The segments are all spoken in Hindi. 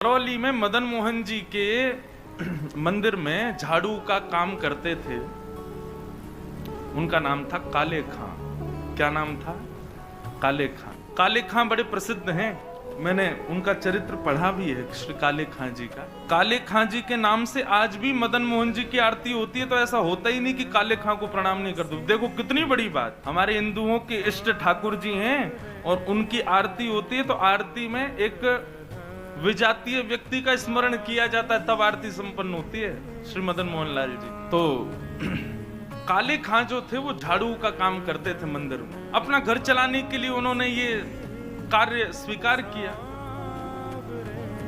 करौली में मदन मोहन जी के मंदिर में झाड़ू का काम करते थे। उनका नाम था काले खां। क्या नाम था? काले खां। काले खां बड़े प्रसिद्ध हैं, मैंने उनका चरित्र पढ़ा भी है, श्री काले खां जी का। काले खां जी के नाम से आज भी मदन मोहन जी की आरती होती है, तो ऐसा होता ही नहीं कि काले खां को प्रणाम नहीं करते। देखो कितनी बड़ी बात, हमारे हिंदुओं के इष्ट ठाकुर जी हैं और उनकी आरती होती है, तो आरती में एक विजातीय व्यक्ति का स्मरण किया जाता है, तब आरती संपन्न होती है। श्री मदन मोहन लाल जी तो काले खां जो थे वो झाड़ू का काम करते थे मंदिर में। अपना घर चलाने के लिए उन्होंने ये कार्य स्वीकार किया।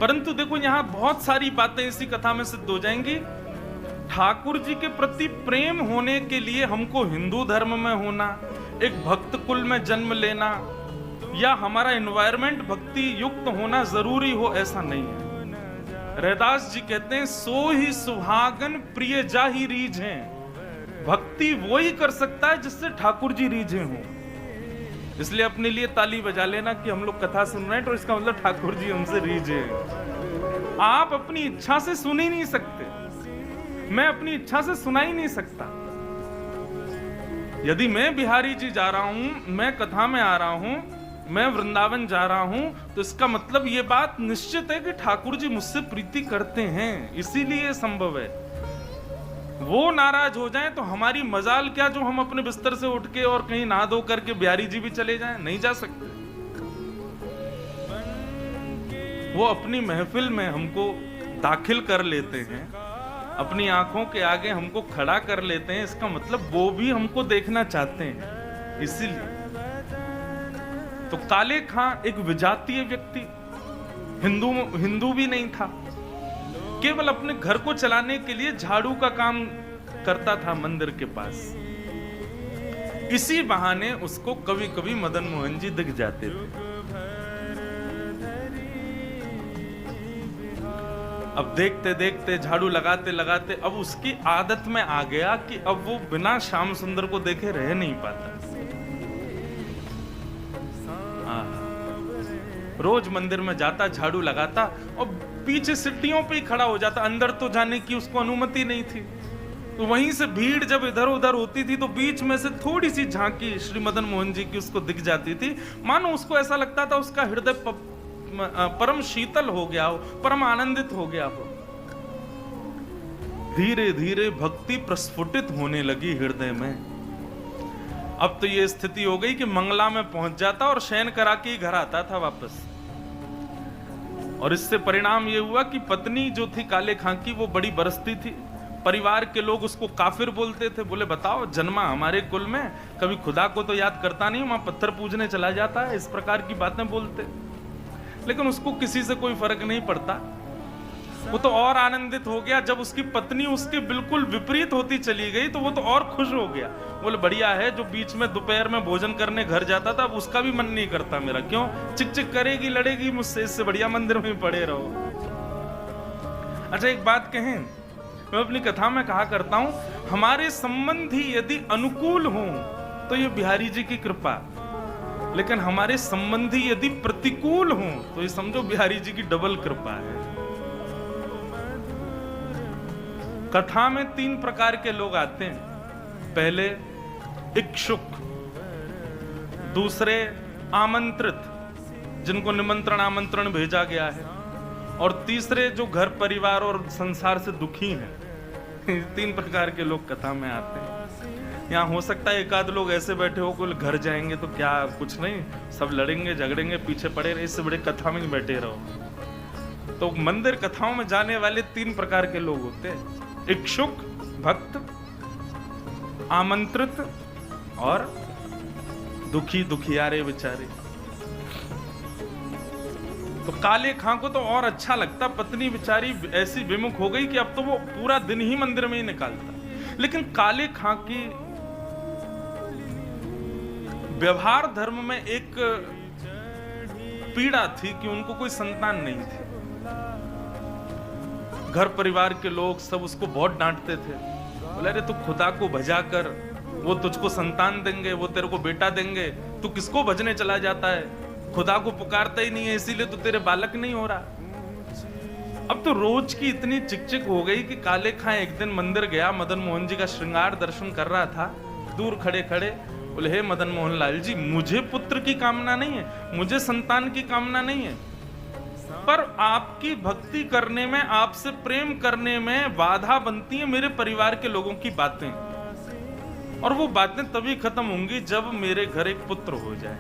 परंतु देखो यहां बहुत सारी बातें इसी कथा में सिद्ध हो जाएंगी। ठाकुर जी के प्रति प्रेम होने के लिए हमको हिंदू धर्म में होना, एक भक्त कुल में जन्म लेना, या हमारा एनवायरमेंट भक्ति युक्त होना जरूरी हो, ऐसा नहीं है। रैदास जी कहते हैं सो ही सुहागन प्रिय जाहि रीझे। भक्ति वो ही कर सकता है जिससे ठाकुर जी रीझे हों। इसलिए अपने लिए ताली बजा लेना कि हम लोग कथा सुन रहे हैं, तो इसका मतलब ठाकुर जी हमसे रीझे हैं। आप अपनी इच्छा से सुन ही नहीं सकते, मैं अपनी इच्छा से सुना ही नहीं सकता। यदि मैं बिहारी जी जा रहा हूं, मैं कथा में आ रहा हूं, मैं वृंदावन जा रहा हूं, तो इसका मतलब यह बात निश्चित है कि ठाकुर जी मुझसे प्रीति करते हैं, इसीलिए संभव है। वो नाराज हो जाएं तो हमारी मजाल क्या जो हम अपने बिस्तर से उठ के और कहीं नहा धो करके बिहारी जी भी चले जाएं? नहीं जा सकते। वो अपनी महफिल में हमको दाखिल कर लेते हैं, अपनी आंखों के आगे हमको खड़ा कर लेते हैं, इसका मतलब वो भी हमको देखना चाहते हैं, इसीलिए। तो काले खां एक विजातीय व्यक्ति, हिंदू भी नहीं था, केवल अपने घर को चलाने के लिए झाड़ू का काम करता था मंदिर के पास। इसी बहाने उसको कभी कभी मदन मोहन जी दिख जाते थे। अब देखते देखते झाड़ू लगाते लगाते अब उसकी आदत में आ गया कि अब वो बिना श्याम सुंदर को देखे रह नहीं पाता। रोज मंदिर में जाता, झाड़ू लगाता और पीछे सीढ़ियों पे ही खड़ा हो जाता। अंदर तो जाने की उसको अनुमति नहीं थी, तो वहीं से भीड़ जब इधर उधर होती थी तो बीच में से थोड़ी सी झांकी श्री मदन मोहन जी की उसको दिख जाती थी। मानो उसको ऐसा लगता था उसका हृदय परम शीतल हो गया हो, परम आनंदित हो गया हो। धीरे धीरे भक्ति प्रस्फुटित होने लगी हृदय में। अब तो ये स्थिति हो गई कि मंगला में पहुंच जाता और शयन करा के ही घर आता था वापस। और इससे परिणाम ये हुआ कि पत्नी जो थी काले खां की, वो बड़ी बरसती थी। परिवार के लोग उसको काफिर बोलते थे। बोले बताओ, जन्मा हमारे कुल में, कभी खुदा को तो याद करता नहीं, वहां पत्थर पूजने चला जाता है, इस प्रकार की बातें बोलते। लेकिन उसको किसी से कोई फर्क नहीं पड़ता। वो तो और आनंदित हो गया जब उसकी पत्नी उसके बिल्कुल विपरीत होती चली गई, तो वो तो और खुश हो गया। बोले बढ़िया है, जो बीच में दोपहर में भोजन करने घर जाता था, अब उसका भी मन नहीं करता मेरा। क्यों? चिक चिक करेगी, लड़ेगी मुझसे, इससे बढ़िया मंदिर में पड़े रहो। अच्छा एक बात कहें, मैं अपनी कथा में कहा करता हूं, हमारे संबंधी यदि अनुकूल हों तो ये बिहारी जी की कृपा, लेकिन हमारे संबंधी यदि प्रतिकूल हों तो ये समझो बिहारी जी की डबल कृपा है। कथा में 3 प्रकार के लोग आते हैं। पहले इच्छुक, दूसरे आमंत्रित, जिनको निमंत्रण आमंत्रण भेजा गया है, और तीसरे जो घर परिवार और संसार से दुखी हैं। 3 प्रकार के लोग कथा में आते हैं। यहाँ हो सकता है एक आध लोग ऐसे बैठे हो कि घर जाएंगे तो क्या, कुछ नहीं, सब लड़ेंगे झगड़ेंगे, पीछे पड़े रहे, इससे बड़े कथा में ही बैठे रहो। तो मंदिर कथाओं में जाने वाले 3 प्रकार के लोग होते हैं। इच्छुक भक्त, आमंत्रित और दुखी दुखियारे बेचारे। तो काले खां को तो और अच्छा लगता, पत्नी बेचारी ऐसी विमुख हो गई कि अब तो वो पूरा दिन ही मंदिर में ही निकालता। लेकिन काले खां की व्यवहार धर्म में एक पीड़ा थी कि उनको कोई संतान नहीं थी। घर परिवार के लोग सब उसको बहुत डांटते थे। बोले अरे तू खुदा को भजा कर, वो तुझको संतान देंगे, वो तेरे को बेटा देंगे, तू किसको भजने चला जाता है? खुदा को पुकारता ही नहीं है, इसीलिए तो तेरे बालक नहीं हो रहा। अब तो रोज की इतनी चिकचिक हो गई कि काले खां एक दिन मंदिर गया, मदन मोहन जी का श्रृंगार दर्शन कर रहा था, दूर खड़े खड़े बोले, हे मदन मोहन लाल जी, मुझे पुत्र की कामना नहीं है, मुझे संतान की कामना नहीं है, पर आपकी भक्ति करने में, आपसे प्रेम करने में बाधा बनती है मेरे परिवार के लोगों की बातें, और वो बातें तभी खत्म होंगी जब मेरे घर एक पुत्र हो जाए।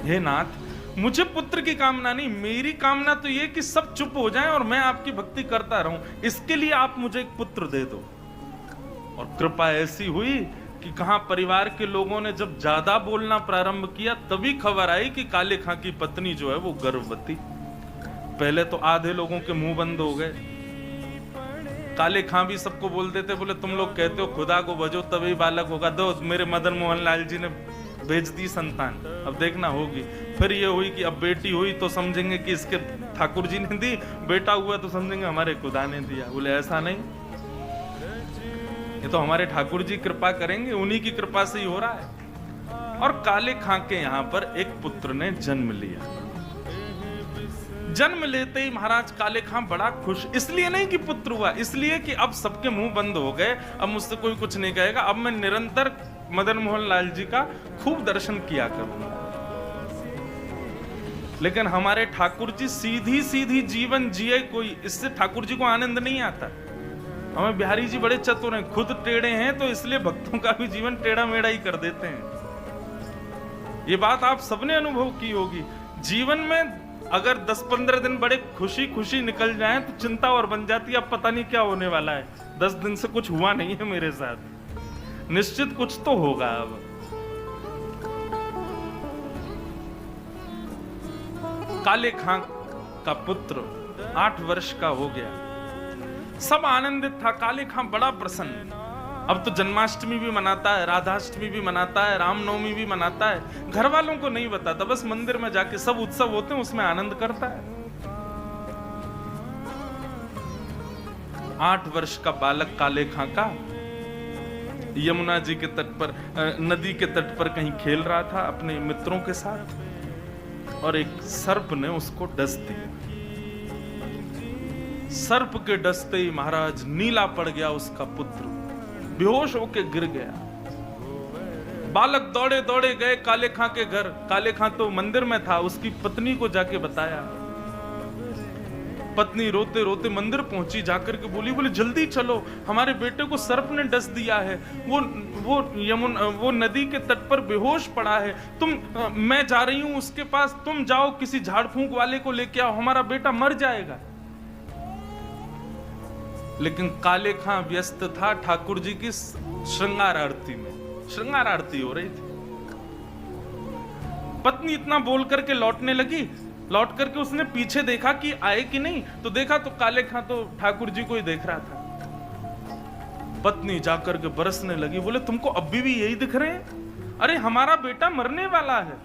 हे नाथ, मुझे पुत्र की कामना नहीं, मेरी कामना तो ये कि सब चुप हो जाएं और मैं आपकी भक्ति करता रहूं, इसके लिए आप मुझे एक पुत्र दे दो। और कृपा ऐसी हुई कि कहां परिवार के लोगों ने जब ज्यादा बोलना प्रारंभ किया, तभी खबर आई कि काले खां की पत्नी जो है वो गर्भवती। पहले तो आधे लोगों के मुंह बंद हो गए। काले खां भी सबको बोल देते, बोले तुम लोग कहते हो खुदा को भजो तभी बालक होगा, दो मेरे मदन मोहन लाल जी ने भेज दी संतान, अब देखना होगी। फिर ये हुई कि अब बेटी हुई तो समझेंगे कि इसके ठाकुर जी ने दी, बेटा हुआ तो समझेंगे हमारे खुदा ने दिया। बोले ऐसा नहीं, ये तो हमारे ठाकुर जी कृपा करेंगे, उन्हीं की कृपा से ही हो रहा है। और काले खां के यहां पर एक पुत्र ने जन्म लिया। जन्म लेते ही महाराज काले खां बड़ा खुश, इसलिए नहीं कि पुत्र हुआ, इसलिए कि अब सबके मुंह बंद हो गए, अब मुझसे कोई कुछ नहीं कहेगा, अब मैं निरंतर मदन मोहन लाल जी का खूब दर्शन किया करूंगा। लेकिन हमारे ठाकुर जी सीधी सीधी जीवन जिए कोई, इससे ठाकुर जी को आनंद नहीं आता। हमें बिहारी जी बड़े चतुर हैं, खुद टेढ़े हैं तो इसलिए भक्तों का भी जीवन टेढ़ा मेढ़ा ही कर देते हैं। ये बात आप सबने अनुभव की होगी। जीवन में अगर 10-15 दिन बड़े खुशी खुशी निकल जाएं तो चिंता और बन जाती है, अब पता नहीं क्या होने वाला है, 10 दिन से कुछ हुआ नहीं है मेरे साथ, निश्चित कुछ तो होगा। अब काले खां का पुत्र 8 वर्ष का हो गया, सब आनंदित था, काले खां बड़ा प्रसन्न। अब तो जन्माष्टमी भी मनाता है, राधाष्टमी भी मनाता है, रामनवमी भी मनाता है, घर वालों को नहीं बताता, बस मंदिर में जाके सब उत्सव होते हैं उसमें आनंद करता है। 8 वर्ष का बालक काले खां का यमुना जी के तट पर, नदी के तट पर कहीं खेल रहा था अपने मित्रों के साथ, और एक सर्प ने उसको डस दिया। सर्प के डसते ही महाराज नीला पड़ गया उसका पुत्र, बेहोश होके गिर गया। बालक दौड़े दौड़े गए काले खां के घर, काले खां तो मंदिर में था, उसकी पत्नी को जाके बताया। पत्नी रोते रोते मंदिर पहुंची, जाकर के बोली जल्दी चलो, हमारे बेटे को सर्प ने डस दिया है, वो नदी के तट पर बेहोश पड़ा है, मैं जा रही हूं उसके पास, तुम जाओ किसी झाड़ फूंक वाले को लेके आओ, हमारा बेटा मर जाएगा। लेकिन काले खां व्यस्त था ठाकुर जी की श्रृंगार आरती में, श्रृंगार आरती हो रही थी। पत्नी इतना बोल करके लौटने लगी, लौट करके उसने पीछे देखा कि आए कि नहीं, तो देखा तो काले खां तो ठाकुर जी को ही देख रहा था। पत्नी जाकर के बरसने लगी, बोले तुमको अभी भी यही दिख रहे हैं? अरे हमारा बेटा मरने वाला है,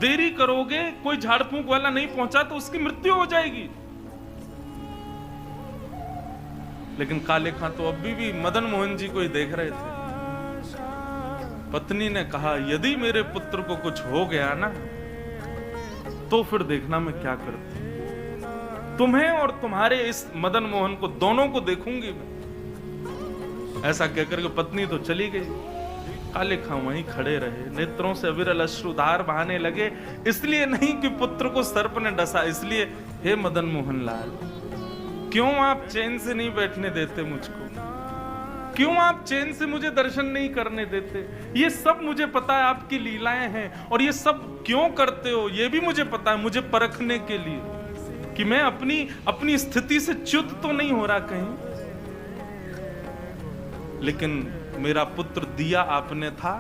देरी करोगे, कोई झाड़ फूंक वाला नहीं पहुंचा तो उसकी मृत्यु हो जाएगी। लेकिन काले खां तो अभी भी मदन मोहन जी को ही देख रहे थे। पत्नी ने कहा, यदि मेरे पुत्र को कुछ हो गया ना, तो फिर देखना मैं क्या करती, तुम्हें और तुम्हारे इस मदन मोहन को दोनों को देखूंगी मैं। ऐसा कहकर के पत्नी तो चली गई, काले खां वहीं खड़े रहे, नेत्रों से अविरल अश्रुधार बहाने लगे, इसलिए नहीं कि पुत्र को सर्प ने डसा, इसलिए हे मदन मोहन लाल, क्यों आप चैन से नहीं बैठने देते मुझको, क्यों आप चैन से मुझे दर्शन नहीं करने देते? ये सब मुझे पता है आपकी लीलाएं हैं, और ये सब क्यों करते हो ये भी मुझे पता है, मुझे परखने के लिए कि मैं अपनी स्थिति से च्युत तो नहीं हो रहा कहीं। लेकिन मेरा पुत्र दिया आपने था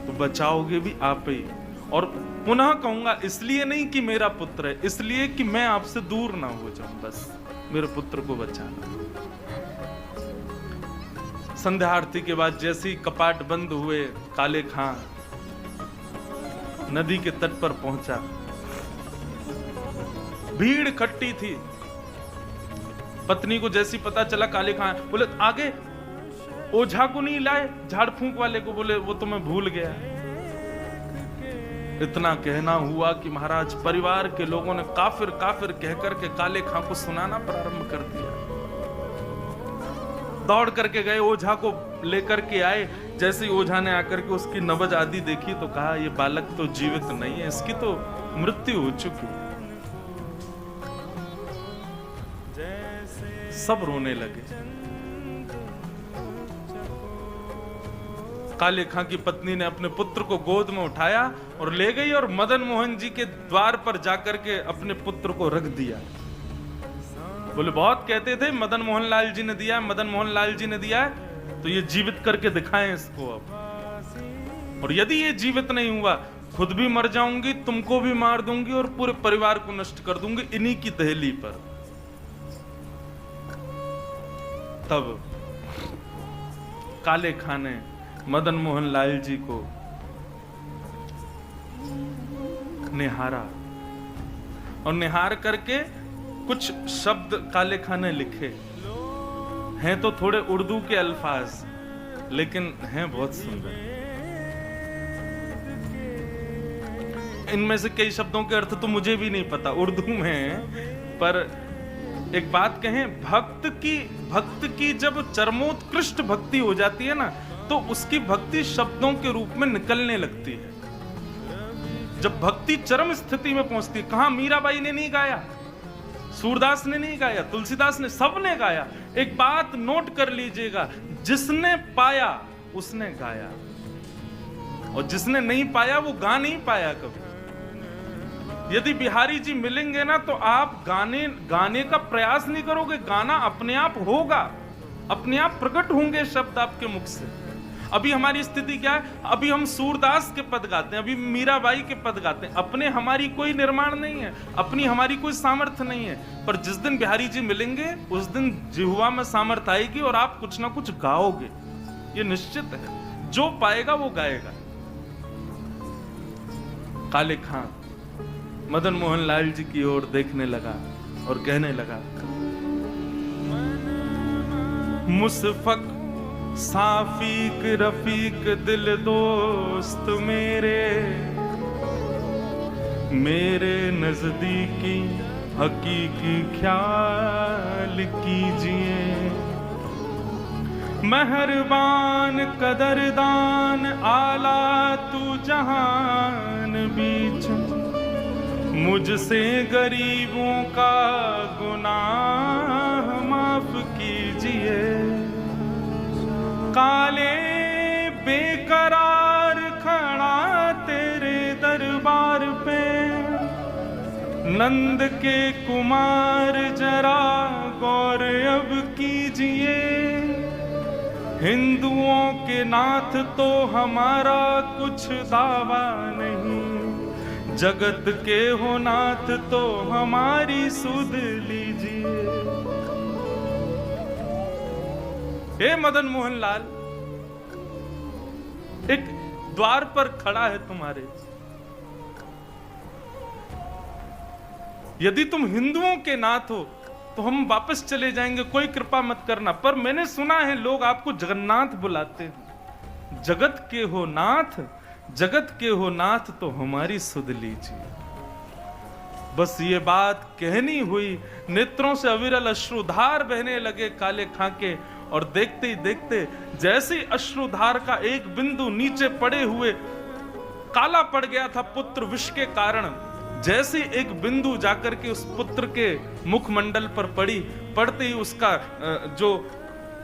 तो बचाओगे भी आप ही, और पुनः कहूंगा इसलिए नहीं कि मेरा पुत्र है, इसलिए कि मैं आपसे दूर ना हो जाऊं, बस मेरे पुत्र को बचाना। संध्या आरती के बाद जैसे ही कपाट बंद हुए, काले खां नदी के तट पर पहुंचा। भीड़ इकट्ठी थी। पत्नी को जैसी पता चला, काले खां बोले आगे ओझा को नहीं लाए, झाड़ फूंक वाले को, बोले वो तो मैं भूल गया। इतना कहना हुआ कि महाराज परिवार के लोगों ने काफिर काफिर कहकर के काले खां को सुनाना प्रारंभ कर दिया। दौड़ करके गए, ओझा को लेकर के आए। जैसे ही ओझा ने आकर के उसकी नब्ज आदि देखी तो कहा ये बालक तो जीवित नहीं है, इसकी तो मृत्यु हो चुकी। सब रोने लगे। काले खां की पत्नी ने अपने पुत्र को गोद में उठाया और ले गई और मदन मोहन जी के द्वार पर जाकर के अपने पुत्र को रख दिया। बोले बहुत कहते थे मदन मोहन लाल जी ने दिया, मदन मोहन लाल जी ने दिया, तो ये जीवित करके दिखाएं इसको अब। और यदि ये जीवित नहीं हुआ, खुद भी मर जाऊंगी, तुमको भी मार दूंगी और पूरे परिवार को नष्ट कर दूंगी इन्हीं की दहली पर। तब काले खां ने मदन मोहन लाल जी को निहारा और निहार करके कुछ शब्द काले खां ने लिखे हैं, तो थोड़े उर्दू के अल्फाज, लेकिन हैं बहुत सुंदर। इनमें से कई शब्दों के अर्थ तो मुझे भी नहीं पता, उर्दू में है। पर एक बात कहें, भक्त की जब चरमोत्कृष्ट भक्ति हो जाती है ना, तो उसकी भक्ति शब्दों के रूप में निकलने लगती है। जब भक्ति चरम स्थिति में पहुंचती है, कहां मीराबाई ने नहीं गाया, सूरदास ने नहीं गाया, तुलसीदास ने, सबने गाया। एक बात नोट कर लीजिएगा, जिसने पाया उसने गाया, और जिसने नहीं पाया वो गा नहीं पाया कभी। यदि बिहारी जी मिलेंगे ना, तो आप गाने का प्रयास नहीं करोगे, गाना अपने आप होगा, अपने आप प्रकट होंगे शब्द आपके मुख से। अभी हमारी स्थिति क्या है, अभी हम सूरदास के पद गाते हैं, अभी मीराबाई के पद गाते हैं, अपने हमारी कोई निर्माण नहीं है, अपनी हमारी कोई सामर्थ्य नहीं है। पर जिस दिन बिहारी जी मिलेंगे, उस दिन जिह्वा में सामर्थ्य आएगी और आप कुछ ना कुछ गाओगे, ये निश्चित है। जो पाएगा वो गाएगा। काले खां मदन मोहन लाल जी की ओर देखने लगा और कहने लगा, मुसफक साफीक रफीक दिल दोस्त मेरे नजदीकी हकीकी ख्याल कीजिए। मेहरबान कदरदान आला तू जहान बीच, मुझसे गरीबों का गुनाह माफ कीजिए। काले बेकरार खड़ा तेरे दरबार पे, नंद के कुमार जरा गौर अब कीजिए। हिंदुओं के नाथ तो हमारा कुछ दावा नहीं, जगत के हो नाथ तो हमारी सुध लीजिए। हे मदन मोहन लाल, एक द्वार पर खड़ा है तुम्हारे, यदि तुम हिंदुओं के नाथ हो तो हम वापस चले जाएंगे, कोई कृपा मत करना। पर मैंने सुना है लोग आपको जगन्नाथ बुलाते हैं। जगत के हो नाथ, जगत के हो नाथ तो हमारी सुध लीजिए। बस ये बात कहनी हुई, नेत्रों से अविरल अश्रुधार बहने लगे काले खां के, और देखते ही देखते जैसे अश्रुधार का एक बिंदु नीचे पड़े हुए काला पड़ गया था पुत्र विष के कारण, जैसे एक बिंदु जाकर के उस पुत्र के मुखमंडल पर पड़ी, पड़ते ही उसका जो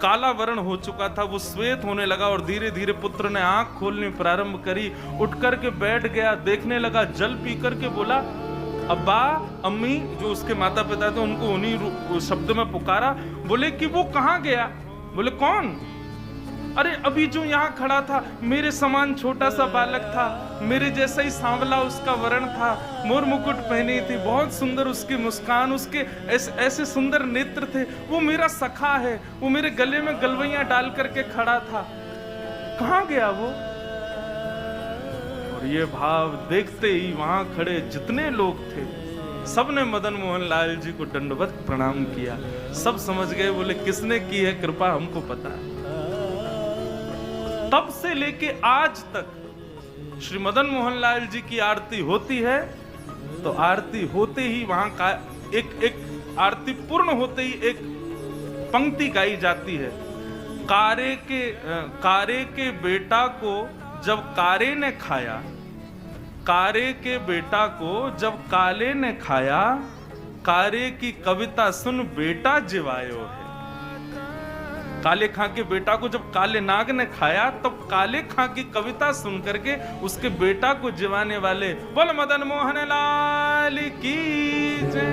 काला वर्ण हो चुका था वो श्वेत होने लगा, और धीरे धीरे पुत्र ने आंख खोलनी प्रारंभ करी। उठ करके बैठ गया, देखने लगा, जल पी करके बोला, अब्बा अम्मी, जो उसके माता पिता थे उनको उन्हीं शब्द में पुकारा। बोले कि वो कहाँ गया? बोले कौन? अरे अभी जो यहाँ खड़ा था, मेरे समान छोटा सा बालक था, मेरे जैसा ही सांवला उसका वर्ण था, मोर मुकुट पहनी थी, बहुत सुंदर उसकी मुस्कान, उसके ऐसे सुंदर नेत्र थे, वो मेरा सखा है, वो मेरे गले में गलवैयां डाल करके खड़ा था, कहाँ गया वो? और ये भाव देखते ही वहां खड़े जितने लोग थे सबने मदन मोहन लाल जी को दंडवत प्रणाम किया। सब समझ गए, बोले किसने की है कृपा हमको पता है। तब से लेके आज तक श्री मदन मोहन लाल जी की आरती होती है तो आरती होते ही वहां का एक आरती पूर्ण होते ही एक पंक्ति गाई जाती है। कारे के बेटा को जब कारे ने खाया, कारे के बेटा को जब काले ने खाया, कारे की कविता सुन बेटा जिवायो है। काले खां के बेटा को जब काले नाग ने खाया तब काले खां की कविता सुन करके उसके बेटा को जिवाने वाले बोल मदन मोहन लाल की जय।